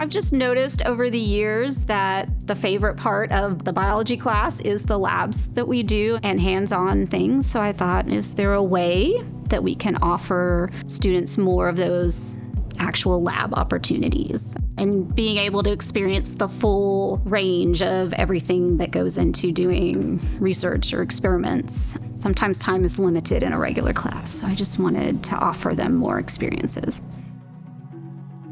I've just noticed over the years that the favorite part of the biology class is the labs that we do and hands-on things. So I thought, is there a way that we can offer students more of those actual lab opportunities and being able to experience the full range of everything that goes into doing research or experiments? Sometimes time is limited in a regular class, so I just wanted to offer them more experiences.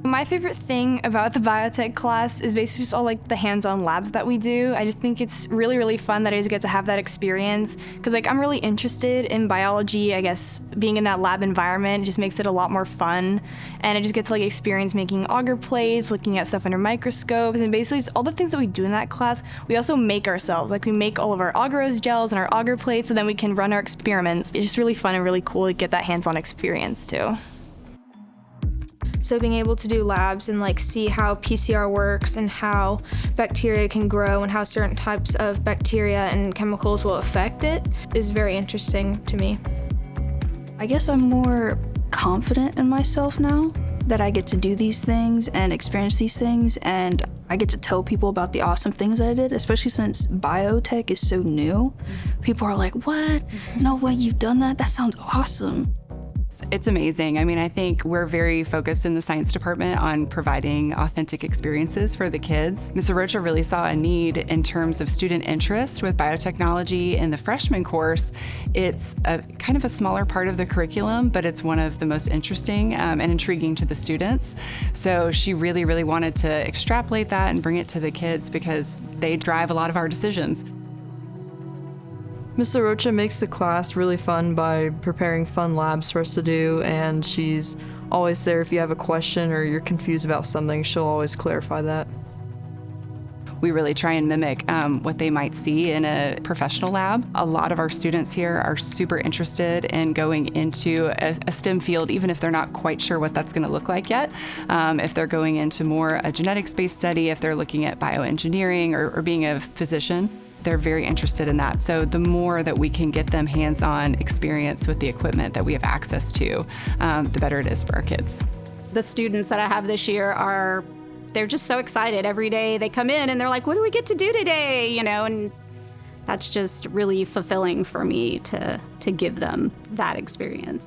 My favorite thing about the biotech class is basically just all like the hands-on labs that we do. I just think it's really, really fun that I just get to have that experience because I'm really interested in biology. I guess being in that lab environment just makes it a lot more fun, and I just get to experience making agar plates, looking at stuff under microscopes, and basically it's all the things that we do in that class we also make ourselves. We make all of our agarose gels and our agar plates, so then we can run our experiments. It's just really fun and really cool to get that hands-on experience too. So being able to do labs and see how PCR works and how bacteria can grow and how certain types of bacteria and chemicals will affect it is very interesting to me. I guess I'm more confident in myself now that I get to do these things and experience these things, and I get to tell people about the awesome things that I did, especially since biotech is so new. People are like, what? No way you've done that? That sounds awesome. It's amazing. I think we're very focused in the science department on providing authentic experiences for the kids. Ms. Arocha really saw a need in terms of student interest with biotechnology in the freshman course. It's a kind of a smaller part of the curriculum, but it's one of the most interesting and intriguing to the students. So she really, really wanted to extrapolate that and bring it to the kids because they drive a lot of our decisions. Ms. Arocha makes the class really fun by preparing fun labs for us to do, and she's always there if you have a question or you're confused about something. She'll always clarify that. We really try and mimic what they might see in a professional lab. A lot of our students here are super interested in going into a STEM field, even if they're not quite sure what that's going to look like yet. If they're going into more a genetics-based study, if they're looking at bioengineering or being a physician, they're very interested in that. So the more that we can get them hands-on experience with the equipment that we have access to, the better it is for our kids. The students that I have this year they're just so excited. Every day they come in and they're like, what do we get to do today? And that's just really fulfilling for me to give them that experience.